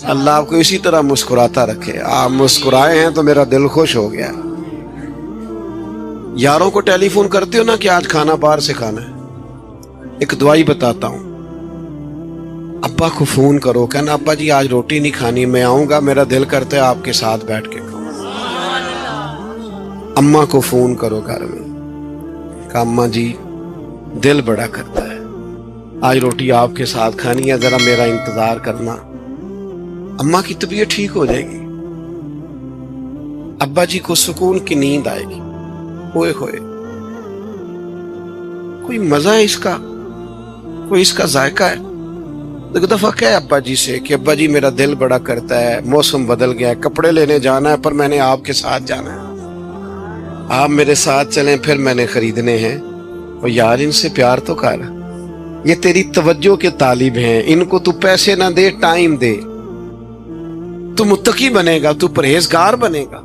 اللہ آپ کو اسی طرح مسکراتا رکھے. آپ مسکرائے ہیں تو میرا دل خوش ہو گیا. یاروں کو ٹیلی فون کرتے ہو نا کہ آج کھانا باہر سے کھانا ہے. ایک دعائی بتاتا ہوں. ابا کو فون کرو، کہنا ابا جی آج روٹی نہیں کھانی، میں آؤں گا، میرا دل کرتا ہے آپ کے ساتھ بیٹھ کے کھاؤں. اماں کو فون کرو گھر میں کہ اماں جی دل بڑا کرتا ہے، آج روٹی آپ کے ساتھ کھانی ہے، ذرا میرا انتظار کرنا. اماں کی طبیعت ٹھیک ہو جائے گی، ابا جی کو سکون کی نیند آئے گی. ہوئے ہوئے کوئی مزہ ہے اس کا، کوئی اس کا ذائقہ ہے. ایک دفعہ کہے ابا جی سے کہ ابا جی میرا دل بڑا کرتا ہے، موسم بدل گیا ہے، کپڑے لینے جانا ہے پر میں نے آپ کے ساتھ جانا ہے، آپ میرے ساتھ چلیں، پھر میں نے خریدنے ہیں. اور یار ان سے پیار تو کر، یہ تیری توجہ کے طالب ہیں، ان کو تو پیسے نہ دے، ٹائم دے. تو متقی بنے گا، تو پرہیزگار بنے گا.